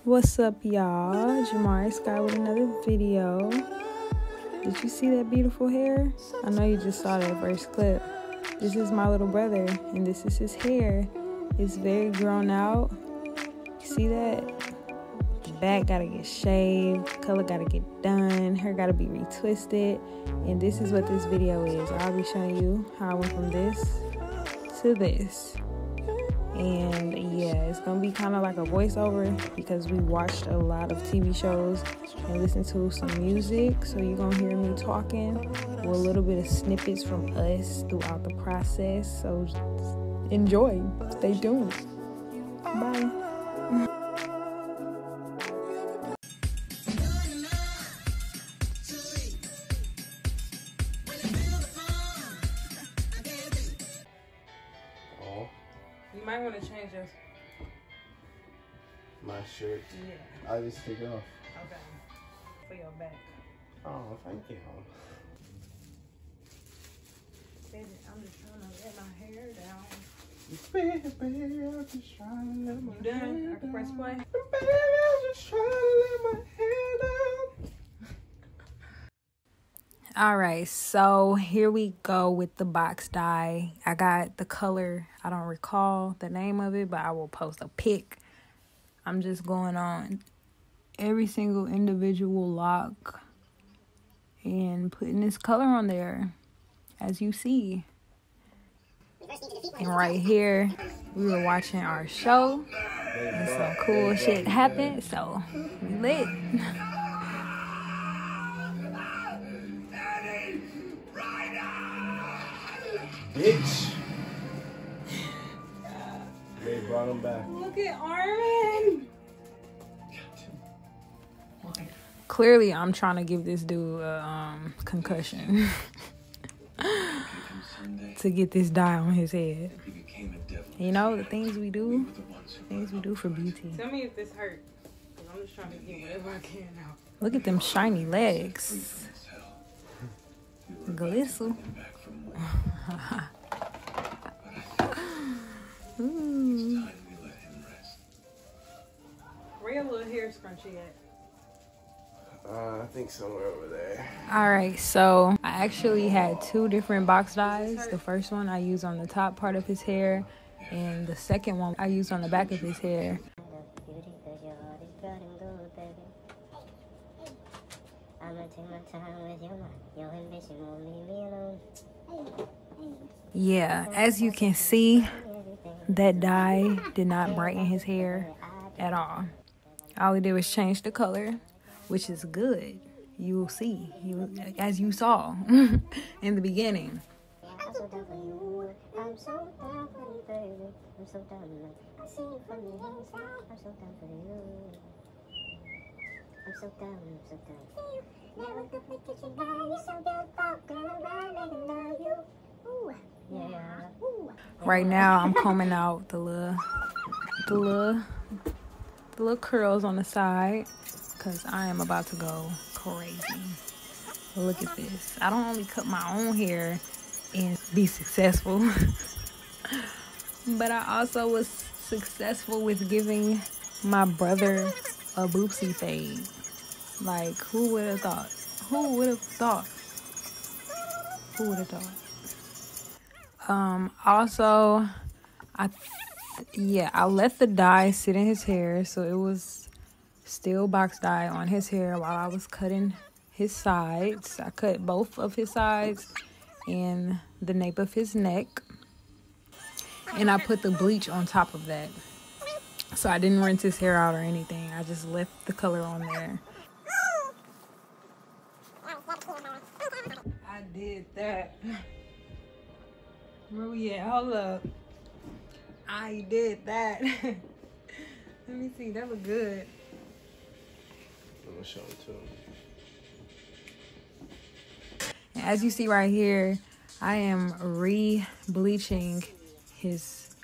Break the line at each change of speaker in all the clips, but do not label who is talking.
What's up, y'all? Jamari Sky with another video. Did you see that beautiful hair? I know you just saw that first clip. This is my little brother, and this is his hair. It's very grown out. You see that? The back gotta get shaved, color gotta get done, hair gotta be retwisted, and this is what this video is. I'll be showing you how I went from this to this. And yeah, it's gonna be kind of like a voiceover because we watched a lot of TV shows and listened to some music, so you're gonna hear me talking with a little bit of snippets from us throughout the process. So enjoy, stay tuned. Bye. You might want to change
my shirt.
Yeah.
I'll just take it off.
Okay. For your back.
Oh, thank you.
Baby, I'm just trying to let my hair down.
Baby, I'm just trying to let my
You done? I can press play.
Baby, I'm just trying to let my hair down.
Alright, so here we go with the box dye. I got the color, I don't recall the name of it, but I will post a pic. I'm just going on every single individual lock and putting this color on there, as you see. And right here, we were watching our show, and some cool shit happened, so we lit.
Bitch. They brought him back.
Look at Armin. Clearly, I'm trying to give this dude a concussion to get this dye on his head. You know, the things we do for beauty. Tell me if this hurt. I'm just trying to get whatever I can out. Look at them shiny legs. Glissel. Ooh. Where your little hair scrunchie at?
I think somewhere over there.
Alright, so I actually had two different box dyes. The first one I used on the top part of his hair, and the second one I used on the back of his hair. Yeah, as you can see, that dye did not brighten his hair at all. All it did was change the color, which is good. You will see, as you saw in the beginning. Right now, I'm combing out the little curls on the side, because I am about to go crazy. Look at this. I don't only cut my own hair and be successful, but I also was successful with giving my brother a boopsie fade. Like, who would have thought? Who would have thought? Who would have thought? Also, I let the dye sit in his hair, so it was still box dye on his hair while I was cutting his sides. I cut both of his sides and the nape of his neck, and I put the bleach on top of that. So I didn't rinse his hair out or anything. I just left the color on there. I did that. Where we at? Hold up. I did that. Let me see. That look good.
I'm gonna show it to him.
As you see right here, I am re-bleaching his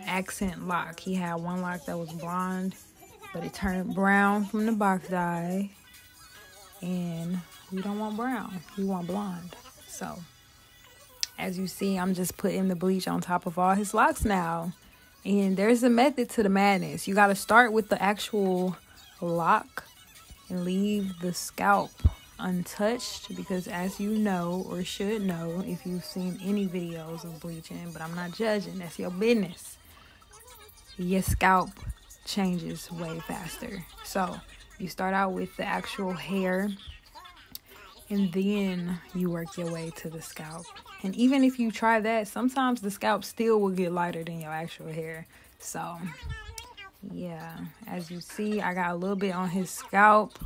accent lock. He had one lock that was blonde, but it turned brown from the box dye, and we don't want brown, we want blonde. So as you see, I'm just putting the bleach on top of all his locks now, And there's a method to the madness. You got to start with the actual lock and leave the scalp untouched, because as you know, or should know if you've seen any videos of bleaching, but I'm not judging, that's your business, your scalp changes way faster. So you start out with the actual hair, and then you work your way to the scalp. And even if you try that, sometimes the scalp still will get lighter than your actual hair. So yeah, as you see, I got a little bit on his scalp,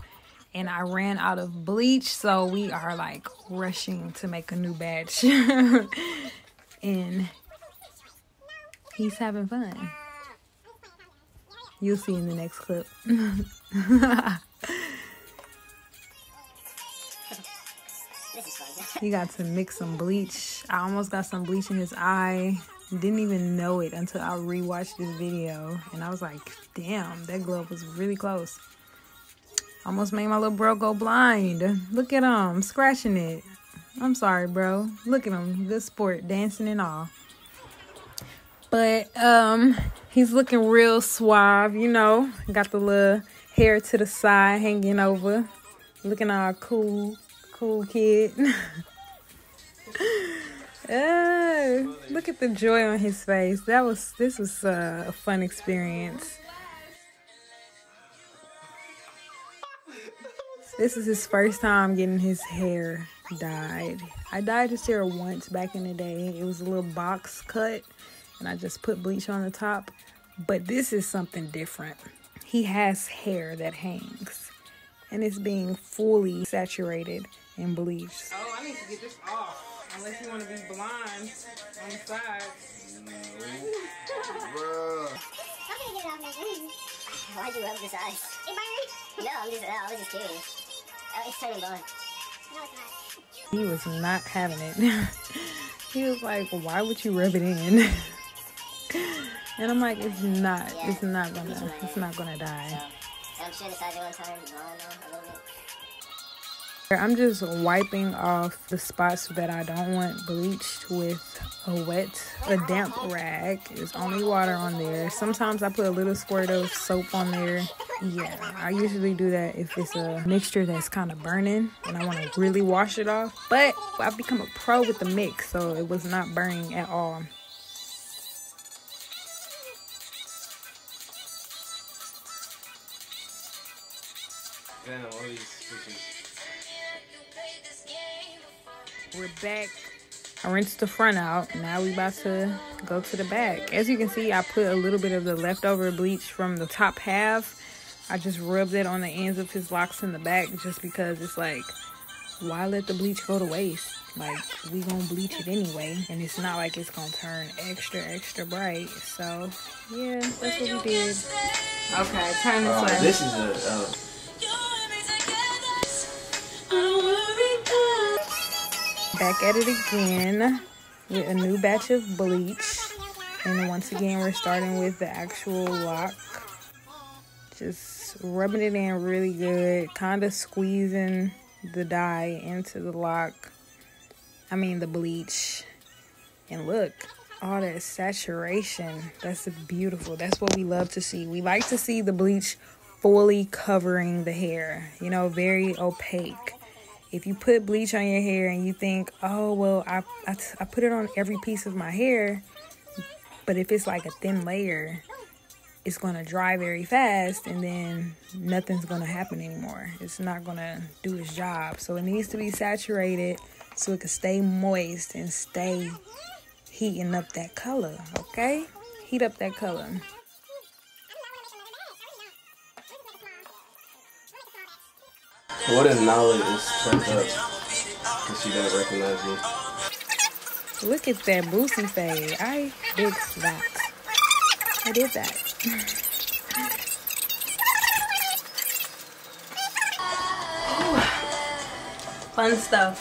and I ran out of bleach, so we are like rushing to make a new batch. And he's having fun. You'll see in the next clip. He got to mix some bleach. I almost got some bleach in his eye. Didn't even know it until I rewatched this video, and I was like, damn, that glove was really close. Almost made my little bro go blind. Look at him scratching it. I'm sorry, bro. Look at him, good sport, dancing and all. But he's looking real suave, you know. Got the little hair to the side hanging over, looking all cool kid. Look at the joy on his face. This was a fun experience. This is his first time getting his hair dyed. I dyed his hair once back in the day. It was a little box cut, and I just put bleach on the top. But this is something different. He has hair that hangs, and it's being fully saturated in bleach.
Oh, I need to get this off. Unless you want to be blind on the sides.
No. Bruh.
How can I get it off now? Why'd you rub the sides? It burned? No, I was just curious. Oh, it's turning blonde. No, it's not.
He was not having it. He was like, why would you rub it in? And I'm like, it's not gonna die.
So I'm sure the sides are going to turn blonde now a little bit.
I'm just wiping off the spots that I don't want bleached with a damp rag. There's only water on there. Sometimes I put a little squirt of soap on there. Yeah, I usually do that if it's a mixture that's kind of burning and I want to really wash it off. But I've become a pro with the mix, so it was not burning at all.
Damn, all these pictures.
We're back. I rinsed the front out. Now we about to go to the back. As you can see, I put a little bit of the leftover bleach from the top half. I just rubbed it on the ends of his locks in the back, just because it's like, why let the bleach go to waste? Like, we gonna bleach it anyway, and it's not like it's gonna turn extra bright. So yeah, that's what we did. Okay, turn this way.
This is a
Back at it again with a new batch of bleach, and once again we're starting with the actual lock. Just rubbing it in really good, kind of squeezing the dye into the lock, the bleach. And look, all that saturation. That's beautiful. That's what we love to see. We like to see the bleach fully covering the hair, you know, very opaque. If you put bleach on your hair and you think, oh, well, I put it on every piece of my hair, but if it's like a thin layer, it's going to dry very fast, and then nothing's going to happen anymore. It's not going to do its job. So it needs to be saturated so it can stay moist and stay heating up that color, okay? Heat up that color.
What if Nala is turned up because she don't recognize you?
Look at that boosie fade. I did that. I did that. Fun stuff.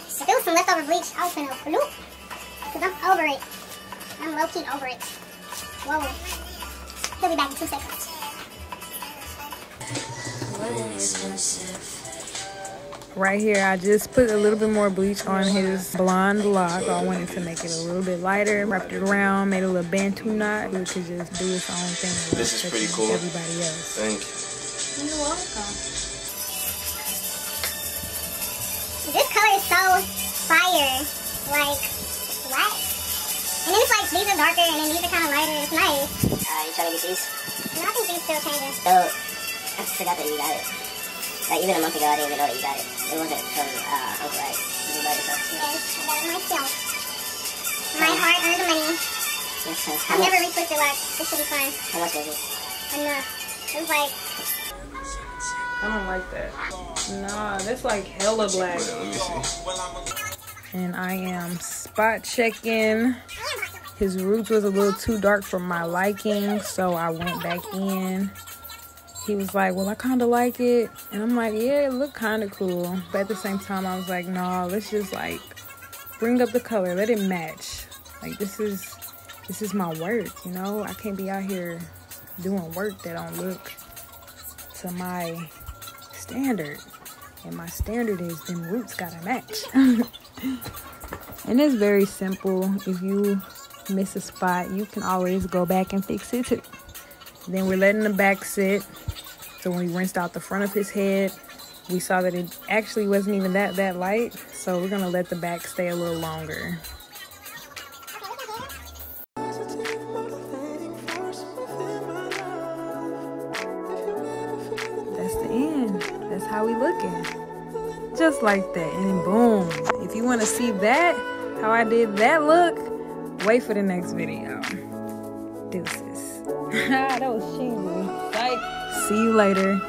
If there was some leftover bleach, I was finna bloop. Because I'm over it. I'm low-key over it. Whoa. He'll be back in 2 seconds.
Right here, I just put a little bit more bleach on his blonde lock. I wanted to make it a little bit lighter. Wrapped it around, made a little bantu knot. It could just do its own thing.
This is pretty cool.
Everybody else.
Thank you.
You're welcome.
This color is so fire. Like, what? And then it's like, these are darker, and then these are kind of lighter. It's nice. You trying to get these? No, I think these still changing. So, I forgot that you got it. Like, even a month ago, I didn't even know that you got it. It wasn't from Uncle Ike. You bought it yourself. Yes, I got it myself. My hard-earned money. Yes, sir. I've never retwisted like this should be fun. How much was it? Enough. It was like...
I don't like that. Nah, that's like hella black.
Let me see.
And I am spot checking. His roots was a little too dark for my liking, so I went back in. He was like, well, I kind of like it. And I'm like, yeah, it looked kind of cool. But at the same time, I was like, no, let's just like bring up the color. Let it match. Like, this is my work, you know? I can't be out here doing work that don't look to my standard. And my standard is them roots gotta match. And it's very simple. If you miss a spot, you can always go back and fix it too. Then we're letting the back sit. So when we rinsed out the front of his head, we saw that it actually wasn't even that light. So we're gonna let the back stay a little longer. That's the end. That's how we looking. Just like that, and then boom. If you wanna see that, how I did that look, wait for the next video. Deuces. That was cheesy. Like, see you later.